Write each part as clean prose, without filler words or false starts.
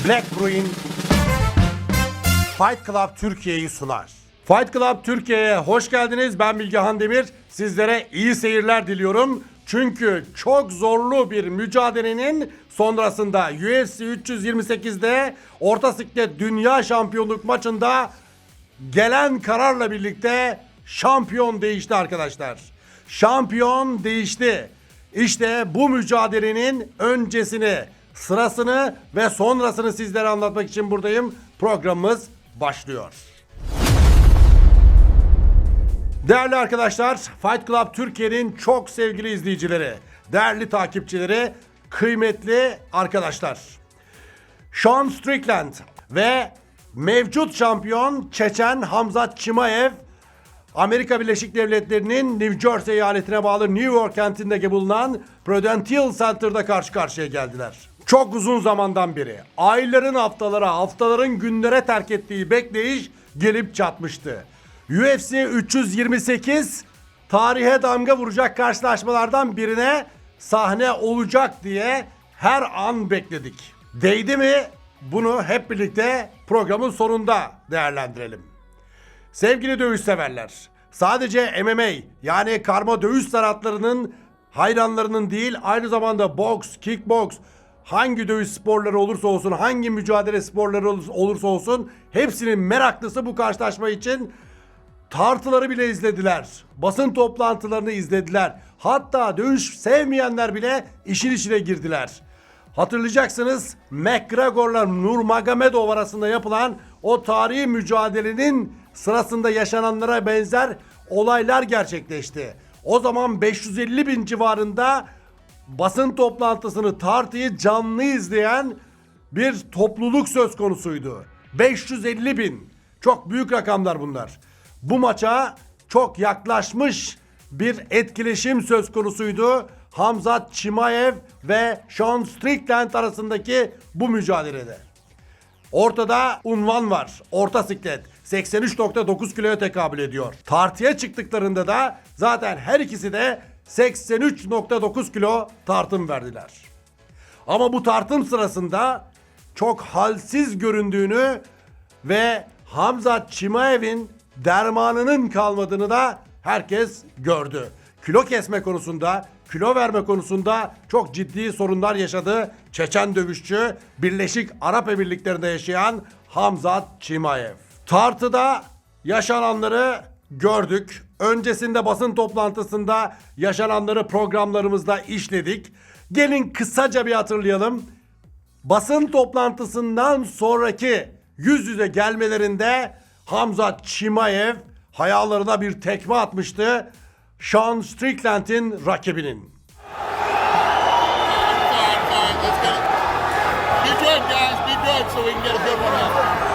Black Bruin Fight Club Türkiye'yi sunar. Fight Club Türkiye'ye hoş geldiniz. Ben Bilgehan Demir. Sizlere iyi seyirler diliyorum. Çünkü çok zorlu bir mücadelenin sonrasında UFC 328'de orta siklet dünya şampiyonluk maçında gelen kararla birlikte şampiyon değişti arkadaşlar. Şampiyon değişti. İşte bu mücadelenin öncesini, sırasını ve sonrasını sizlere anlatmak için buradayım. Programımız başlıyor. Değerli arkadaşlar, Fight Club Türkiye'nin çok sevgili izleyicileri, değerli takipçileri, kıymetli arkadaşlar. Sean Strickland ve mevcut şampiyon Çeçen Khamzat Chimaev, Amerika Birleşik Devletleri'nin New Jersey eyaletine bağlı New York kentindeki bulunan Prudential Center'da karşı karşıya geldiler. Çok uzun zamandan beri ayların haftaların günlere terk ettiği bekleyiş gelip çatmıştı. UFC 328 tarihe damga vuracak karşılaşmalardan birine sahne olacak diye her an bekledik. Değdi mi? Bunu hep birlikte programın sonunda değerlendirelim. Sevgili dövüş severler, sadece MMA yani karma dövüş sanatlarının hayranlarının değil, aynı zamanda boks, kickboks, hangi dövüş sporları olursa olsun, hangi mücadele sporları olursa olsun hepsinin meraklısı bu karşılaşma için tartıları bile izlediler. Basın toplantılarını izlediler. Hatta dövüş sevmeyenler bile işin içine girdiler. Hatırlayacaksınız, McGregor'la Nurmagomedov arasında yapılan o tarihi mücadelenin sırasında yaşananlara benzer olaylar gerçekleşti. O zaman 550 bin civarında basın toplantısını, tartıyı canlı izleyen bir topluluk söz konusuydu. 550 bin. Çok büyük rakamlar bunlar. Bu maça çok yaklaşmış bir etkileşim söz konusuydu. Khamzat Chimaev ve Sean Strickland arasındaki bu mücadelede. Ortada unvan var. Orta siklet. 83.9 kiloya tekabül ediyor. Tartıya çıktıklarında da zaten her ikisi de 83.9 kilo tartım verdiler. Ama bu tartım sırasında çok halsiz göründüğünü ve Khamzat Chimaev'in dermanının kalmadığını da herkes gördü. Kilo kesme konusunda, kilo verme konusunda çok ciddi sorunlar yaşadı Çeçen dövüşçü, Birleşik Arap Emirlikleri'nde yaşayan Khamzat Chimaev. Tartıda yaşananları gördük. Öncesinde basın toplantısında yaşananları programlarımızda işledik. Gelin kısaca bir hatırlayalım. Basın toplantısından sonraki yüz yüze gelmelerinde Khamzat Chimaev hayallerine bir tekme atmıştı Sean Strickland'in rakibinin. Be good, guys. Be good so we can get a good one out.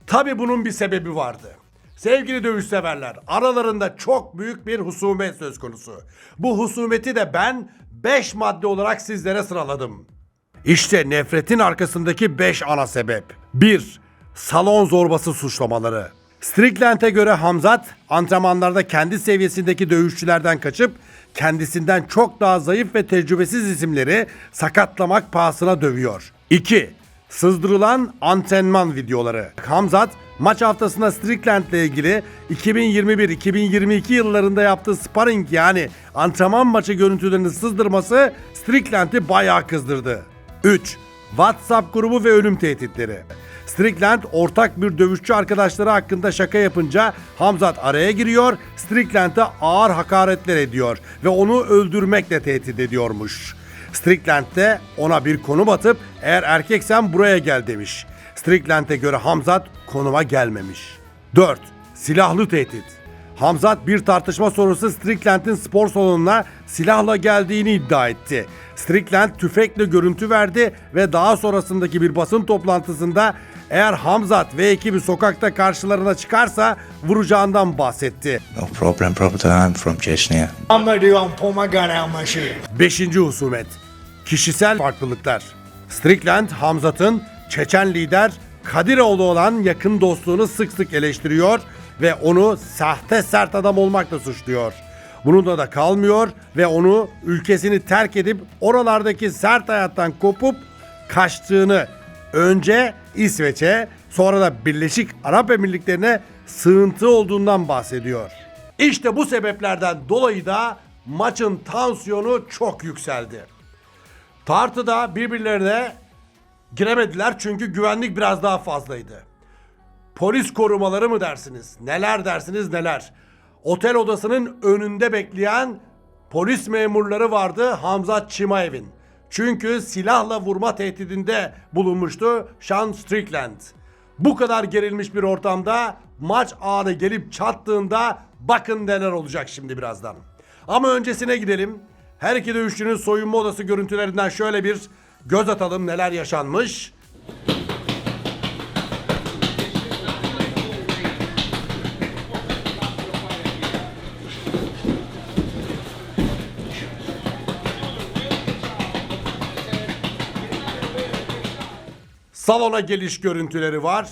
Tabii bunun bir sebebi vardı. Sevgili dövüş severler, aralarında çok büyük bir husumet söz konusu. Bu husumeti de ben 5 madde olarak sizlere sıraladım. İşte nefretin arkasındaki 5 ana sebep. 1. Salon zorbası suçlamaları. Strickland'e göre Khamzat antrenmanlarda kendi seviyesindeki dövüşçülerden kaçıp kendisinden çok daha zayıf ve tecrübesiz isimleri sakatlamak pahasına dövüyor. 2. Sızdırılan antrenman videoları. Khamzat maç haftasında Strickland'le ilgili 2021-2022 yıllarında yaptığı sparring yani antrenman maçı görüntülerini sızdırması Strickland'i bayağı kızdırdı. 3. WhatsApp grubu ve ölüm tehditleri. Strickland ortak bir dövüşçü arkadaşları hakkında şaka yapınca Khamzat araya giriyor, Strickland'e ağır hakaretler ediyor ve onu öldürmekle tehdit ediyormuş. Strickland de ona bir konum atıp eğer erkeksen buraya gel demiş. Strickland'e göre Khamzat konuma gelmemiş. 4. Silahlı tehdit. Khamzat bir tartışma sonrası Strickland'in spor salonuna silahla geldiğini iddia etti. Strickland tüfekle görüntü verdi ve daha sonrasındaki bir basın toplantısında Eğer Hamzat ve ekibi sokakta karşılarına çıkarsa vuracağından bahsetti. No problem, brother. I'm from Chechnya. I'm gonna pull my gun out my shoe. 5. husumet. Kişisel farklılıklar. Strickland, Hamzat'ın Çeçen lider Kadiroğlu olan yakın dostluğunu sık sık eleştiriyor ve onu sahte sert adam olmakla suçluyor. Bununla da kalmıyor ve onu ülkesini terk edip oralardaki sert hayattan kopup kaçtığını, önce İsveç'e sonra da Birleşik Arap Emirlikleri'ne sığıntı olduğundan bahsediyor. İşte bu sebeplerden dolayı da maçın tansiyonu çok yükseldi. Tartıda birbirlerine giremediler çünkü güvenlik biraz daha fazlaydı. Polis korumaları mı dersiniz? Neler dersiniz neler? Otel odasının önünde bekleyen polis memurları vardı Hamzat Chimaev'in. Çünkü silahla vurma tehdidinde bulunmuştu Sean Strickland. Bu kadar gerilmiş bir ortamda maç anı gelip çattığında bakın neler olacak şimdi birazdan. Ama öncesine gidelim. Her iki dövüşçünün soyunma odası görüntülerinden şöyle bir göz atalım neler yaşanmış. Salona geliş görüntüleri var.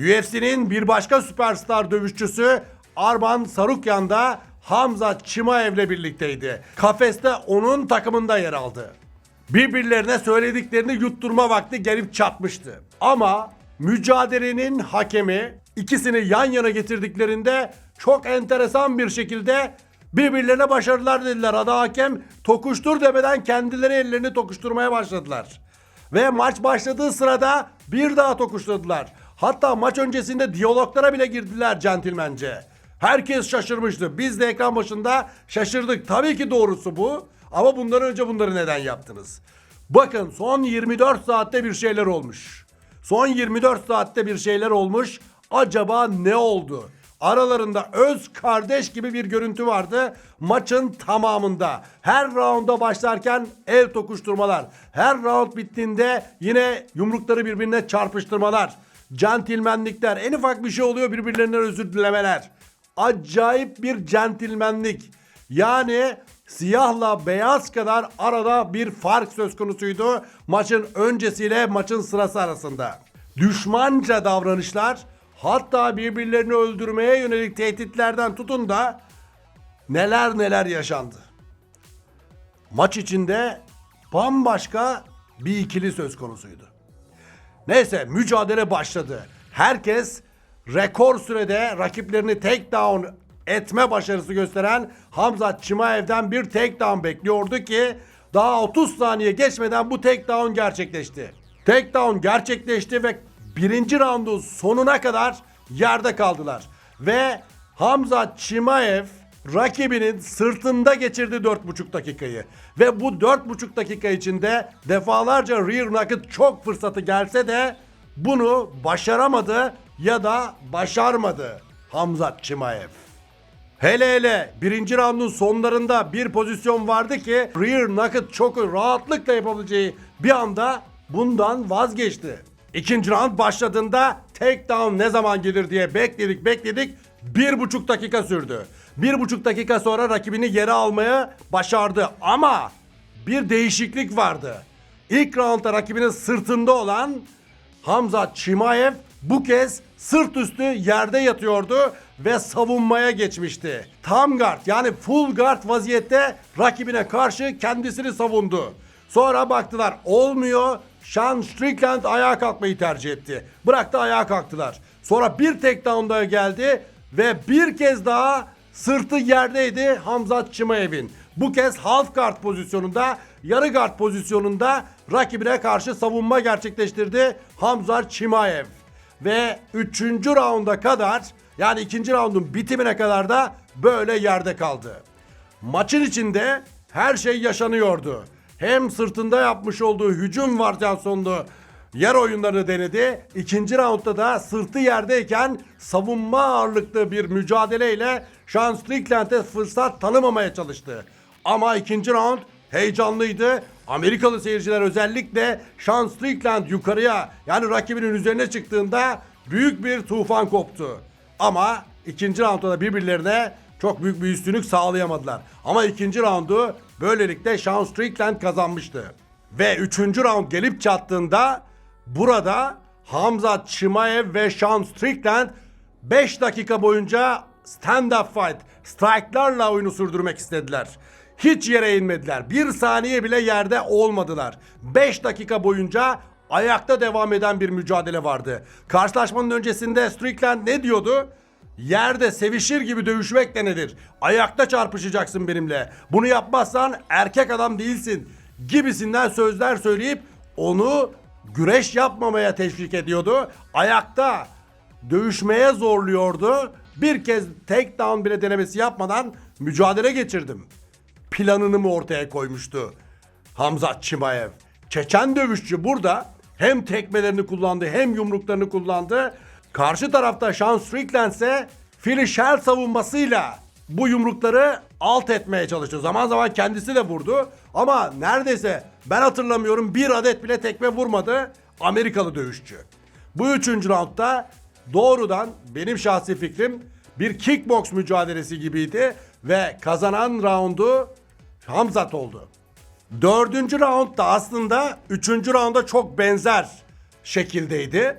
UFC'nin bir başka süperstar dövüşçüsü Arman Sarukyan da Hamzat Chimaev'le birlikteydi. Kafeste onun takımında yer aldı. Birbirlerine söylediklerini yutturma vakti gelip çatmıştı. Ama mücadelenin hakemi ikisini yan yana getirdiklerinde çok enteresan bir şekilde birbirlerine başarılar dediler. Ada hakem tokuştur demeden kendileri ellerini tokuşturmaya başladılar. Ve maç başladığı sırada bir daha tokuşladılar. Hatta maç öncesinde diyaloglara bile girdiler centilmence. Herkes şaşırmıştı. Biz de ekran başında şaşırdık. Tabii ki doğrusu bu. Ama bundan önce bunları neden yaptınız? Bakın son 24 saatte bir şeyler olmuş. Son 24 saatte bir şeyler olmuş. Acaba ne oldu? Aralarında öz kardeş gibi bir görüntü vardı maçın tamamında. Her raunda başlarken el tokuşturmalar. Her round bittiğinde yine yumrukları birbirine çarpıştırmalar. Centilmenlikler. En ufak bir şey oluyor birbirlerinden özür dilemeler. Acayip bir centilmenlik. Yani siyahla beyaz kadar arada bir fark söz konusuydu maçın öncesiyle maçın sırası arasında. Düşmanca davranışlar, hatta birbirlerini öldürmeye yönelik tehditlerden tutun da neler neler yaşandı. Maç içinde bambaşka bir ikili söz konusuydu. Neyse mücadele başladı. Herkes rekor sürede rakiplerini takedown etme başarısı gösteren Hamzat Chimaev'den bir takedown bekliyordu ki daha 30 saniye geçmeden bu takedown gerçekleşti. Takedown gerçekleşti ve birinci roundun sonuna kadar yerde kaldılar. Ve Hamzat Chimaev rakibinin sırtında geçirdi 4,5 dakikayı. Ve bu 4,5 dakika içinde defalarca rear naked çok fırsatı gelse de bunu başaramadı ya da başarmadı Hamzat Chimaev. Hele birinci roundun sonlarında bir pozisyon vardı ki rear naked choke'u rahatlıkla yapabileceği bir anda bundan vazgeçti. İkinci round başladığında takedown ne zaman gelir diye bekledik. 1,5 dakika sürdü. 1,5 dakika sonra rakibini yere almaya başardı ama bir değişiklik vardı. İlk roundda rakibinin sırtında olan Hamzat Chimaev bu kez sırt üstü yerde yatıyordu ve savunmaya geçmişti. Tam guard yani full guard vaziyette rakibine karşı kendisini savundu. Sonra baktılar olmuyor. Sean Strickland ayağa kalkmayı tercih etti. Bıraktı ayağa kalktılar. Sonra bir takedown daha geldi ve bir kez daha sırtı yerdeydi Hamzat Chimaev'in. Bu kez half guard pozisyonunda, yarı guard pozisyonunda rakibine karşı savunma gerçekleştirdi Hamzat Chimaev. ve 3. raunda kadar, yani 2. raundun bitimine kadar da böyle yerde kaldı. Maçın içinde her şey yaşanıyordu. Hem sırtında yapmış olduğu hücum varyasyonlu yer oyunlarını denedi. 2. raundda da sırtı yerdeyken savunma ağırlıklı bir mücadeleyle Sean Strickland'e fırsat tanımamaya çalıştı. Ama 2. round heyecanlıydı. Amerikalı seyirciler özellikle Sean Strickland yukarıya, yani rakibinin üzerine çıktığında büyük bir tufan koptu. Ama 2. roundda da birbirlerine çok büyük bir üstünlük sağlayamadılar. Ama 2. roundu böylelikle Sean Strickland kazanmıştı. Ve 3. round gelip çattığında burada Khamzat Chimaev ve Sean Strickland 5 dakika boyunca stand-up fight, strike'larla oyunu sürdürmek istediler. Hiç yere inmediler. Bir saniye bile yerde olmadılar. 5 dakika boyunca ayakta devam eden bir mücadele vardı. Karşılaşmanın öncesinde Strickland ne diyordu? Yerde sevişir gibi dövüşmek de nedir? Ayakta çarpışacaksın benimle. Bunu yapmazsan erkek adam değilsin gibisinden sözler söyleyip onu güreş yapmamaya teşvik ediyordu. Ayakta dövüşmeye zorluyordu. Bir kez takedown bile denemesi yapmadan mücadele geçirdim planını mı ortaya koymuştu Khamzat Chimaev. Çeçen dövüşçü burada hem tekmelerini kullandı hem yumruklarını kullandı. Karşı tarafta Sean Strickland ise finisher savunmasıyla bu yumrukları alt etmeye çalıştı. Zaman zaman kendisi de vurdu ama neredeyse ben hatırlamıyorum bir adet bile tekme vurmadı Amerikalı dövüşçü. Bu 3. roundda doğrudan benim şahsi fikrim bir kickbox mücadelesi gibiydi ve kazanan roundu Khamzat oldu. 4. round da aslında 3. rounda çok benzer şekildeydi.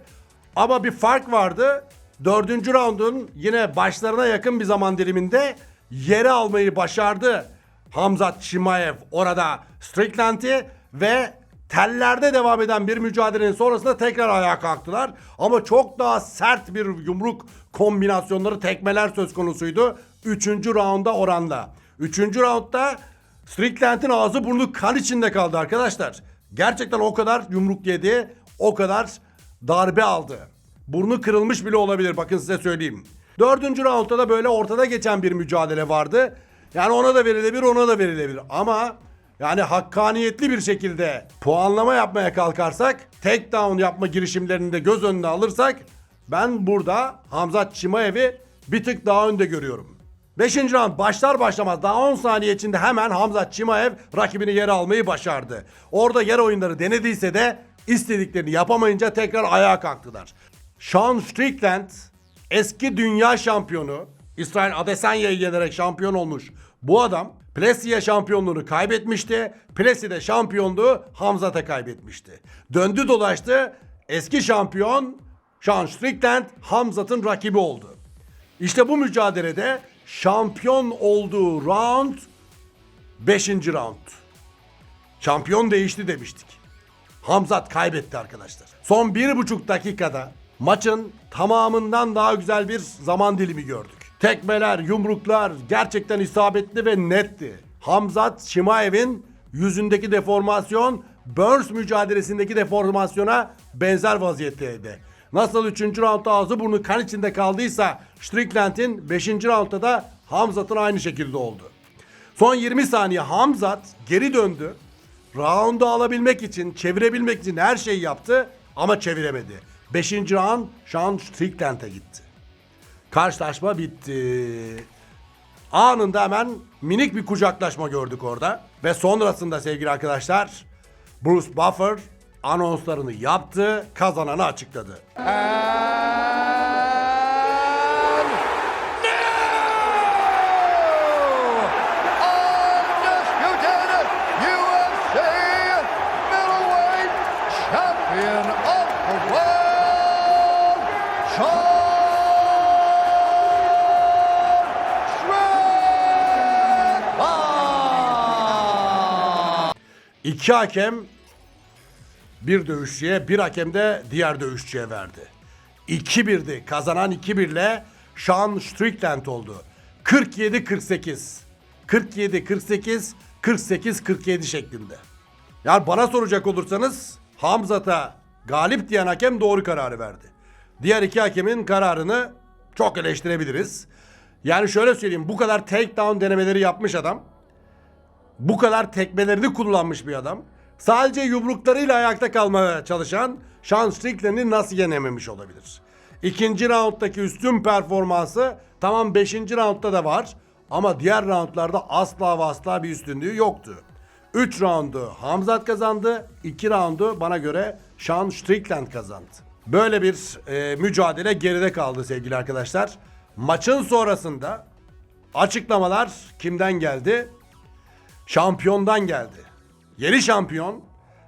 Ama bir fark vardı. 4. roundun yine başlarına yakın bir zaman diliminde yere almayı başardı Khamzat Chimaev orada Strickland'i ve tellerde devam eden bir mücadelenin sonrasında tekrar ayağa kalktılar. Ama çok daha sert bir yumruk kombinasyonları, tekmeler söz konusuydu 3. rounda oranla. 3. roundda Strickland'in ağzı burnu kan içinde kaldı arkadaşlar. Gerçekten o kadar yumruk yedi, o kadar darbe aldı. Burnu kırılmış bile olabilir, bakın size söyleyeyim. 4. roundda da böyle ortada geçen bir mücadele vardı. Yani ona da verilebilir, ona da verilebilir. Ama yani hakkaniyetli bir şekilde puanlama yapmaya kalkarsak, takedown yapma girişimlerini de göz önüne alırsak ben burada Khamzat Chimaev'i bir tık daha önde görüyorum. 5. round başlar başlamaz daha 10 saniye içinde hemen Khamzat Chimaev rakibini yere almayı başardı. Orada yer oyunları denediyse de istediklerini yapamayınca tekrar ayağa kalktılar. Sean Strickland eski dünya şampiyonu, İsrail Adesanya'yı yenerek şampiyon olmuş bu adam Plessi'ye şampiyonluğunu kaybetmişti. Plessi de şampiyonluğu Khamzat'a kaybetmişti. Döndü dolaştı eski şampiyon Sean Strickland Khamzat'ın rakibi oldu. İşte bu mücadelede şampiyon olduğu round 5. round. Şampiyon değişti demiştik. Khamzat kaybetti arkadaşlar. Son 1,5 dakikada maçın tamamından daha güzel bir zaman dilimi gördük. Tekmeler, yumruklar gerçekten isabetli ve netti. Khamzat Chimaev'in yüzündeki deformasyon Burns mücadelesindeki deformasyona benzer vaziyetteydi. Nasıl 3. roundda ağzı burnu kan içinde kaldıysa Strickland'in 5. roundda da Khamzat'ın aynı şekilde oldu. Son 20 saniye Khamzat geri döndü. Round'u alabilmek için, çevirebilmek için her şeyi yaptı ama çeviremedi. 5. round Sean Strickland'e gitti. Karşılaşma bitti. Anında hemen minik bir kucaklaşma gördük orada. Ve sonrasında sevgili arkadaşlar Bruce Buffer anonslarını yaptı, kazananı açıkladı. İki hakem bir dövüşçüye, bir hakem de diğer dövüşçüye verdi. 2-1'di. Kazanan 2-1'le Sean Strickland oldu. 47-48. 47-48, 48-47 şeklinde. Yani bana soracak olursanız Khamzat'a galip diyen hakem doğru kararı verdi. Diğer iki hakemin kararını çok eleştirebiliriz. Yani şöyle söyleyeyim, bu kadar takedown denemeleri yapmış adam, bu kadar tekmelerini kullanmış bir adam, sadece yumruklarıyla ayakta kalmaya çalışan Sean Strickland'i nasıl yenememiş olabilir? İkinci rounddaki üstün performansı tamam 5. roundda da var ama diğer roundlarda asla ve asla bir üstünlüğü yoktu. 3 roundu Khamzat kazandı, 2 roundu bana göre Sean Strickland kazandı. Böyle bir mücadele geride kaldı sevgili arkadaşlar. Maçın sonrasında açıklamalar kimden geldi? Şampiyondan geldi. Yeni şampiyon,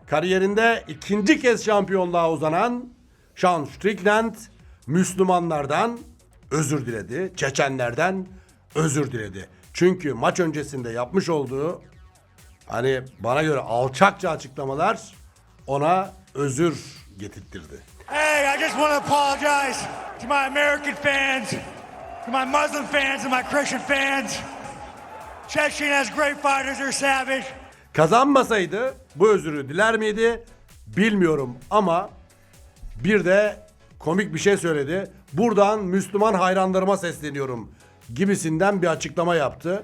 kariyerinde ikinci kez şampiyonluğa uzanan Sean Strickland Müslümanlardan özür diledi. Çeçenlerden özür diledi. Çünkü maç öncesinde yapmış olduğu hani bana göre alçakça açıklamalar ona özür getirttirdi. Hey, I just want to apologize to my American fans, to my Muslim fans, and my Christian fans. Chechnya has great fighters, they're savage. Kazanmasaydı bu özürü diler miydi bilmiyorum ama bir de komik bir şey söyledi. Buradan Müslüman hayranlarıma sesleniyorum gibisinden bir açıklama yaptı.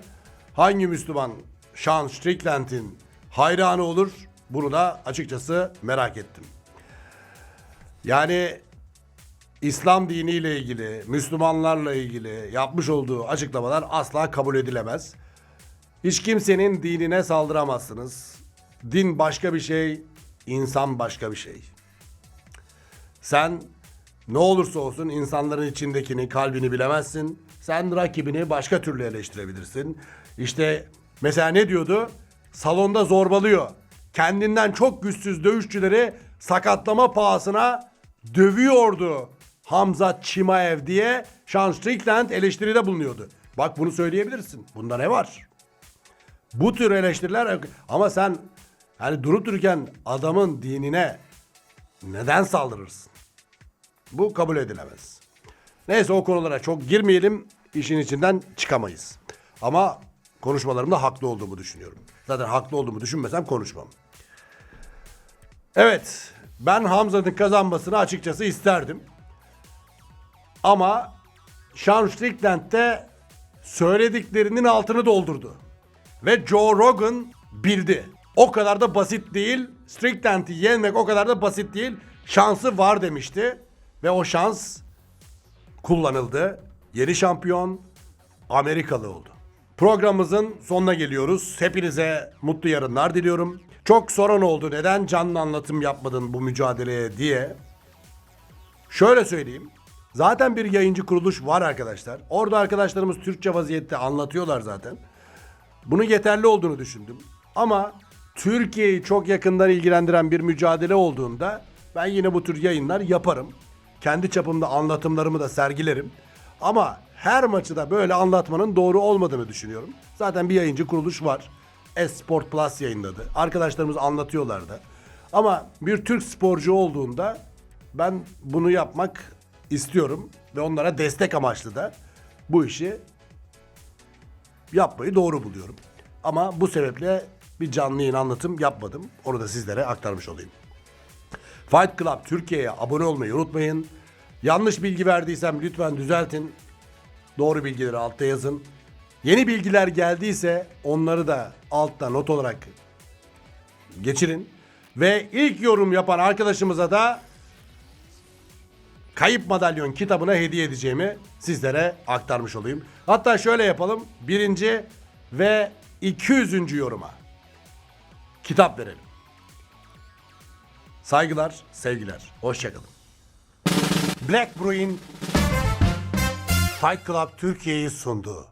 Hangi Müslüman Sean Strickland'in hayranı olur? Bunu da açıkçası merak ettim. Yani İslam diniyle ilgili, Müslümanlarla ilgili yapmış olduğu açıklamalar asla kabul edilemez. Hiç kimsenin dinine saldıramazsınız. Din başka bir şey, insan başka bir şey. Sen ne olursa olsun insanların içindekini, kalbini bilemezsin. Sen rakibini başka türlü eleştirebilirsin. İşte mesela ne diyordu? Salonda zorbalıyor. Kendinden çok güçsüz dövüşçüleri sakatlama pahasına dövüyordu Khamzat Chimaev diye Sean Strickland eleştiride bulunuyordu. Bak bunu söyleyebilirsin. Bunda ne var? Bu tür eleştiriler ama sen hani durup dururken adamın dinine neden saldırırsın? Bu kabul edilemez. Neyse o konulara çok girmeyelim. İşin içinden çıkamayız. Ama konuşmalarımda haklı olduğumu düşünüyorum. Zaten haklı olduğumu düşünmesem konuşmam. Evet, ben Khamzat'ın kazanmasını açıkçası isterdim. Ama Sean Strickland de söylediklerinin altını doldurdu. Ve Joe Rogan bildi. O kadar da basit değil. Strickland'i yenmek o kadar da basit değil. Şansı var demişti. Ve o şans kullanıldı. Yeni şampiyon Amerikalı oldu. Programımızın sonuna geliyoruz. Hepinize mutlu yarınlar diliyorum. Çok soran oldu neden canlı anlatım yapmadın bu mücadeleye diye. Şöyle söyleyeyim. Zaten bir yayıncı kuruluş var arkadaşlar. Orada arkadaşlarımız Türkçe vaziyette anlatıyorlar zaten. Bunun yeterli olduğunu düşündüm. Ama Türkiye'yi çok yakından ilgilendiren bir mücadele olduğunda ben yine bu tür yayınlar yaparım. Kendi çapımda anlatımlarımı da sergilerim. Ama her maçı da böyle anlatmanın doğru olmadığını düşünüyorum. Zaten bir yayıncı kuruluş var. Esport Plus yayınladı. Arkadaşlarımız anlatıyorlardı. Ama bir Türk sporcu olduğunda ben bunu yapmak istiyorum. Ve onlara destek amaçlı da bu işi yapmayı doğru buluyorum. Ama bu sebeple bir canlı yayın anlatım yapmadım. Onu da sizlere aktarmış olayım. Fight Club Türkiye'ye abone olmayı unutmayın. Yanlış bilgi verdiysem lütfen düzeltin. Doğru bilgileri altta yazın. Yeni bilgiler geldiyse onları da altta not olarak geçirin. Ve ilk yorum yapan arkadaşımıza da Kayıp Madalyon kitabına hediye edeceğimi sizlere aktarmış olayım. Hatta şöyle yapalım. 1. ve 200. yoruma kitap verelim. Saygılar, sevgiler. Hoşçakalın. Black Bruin Fight Club Türkiye'yi sundu.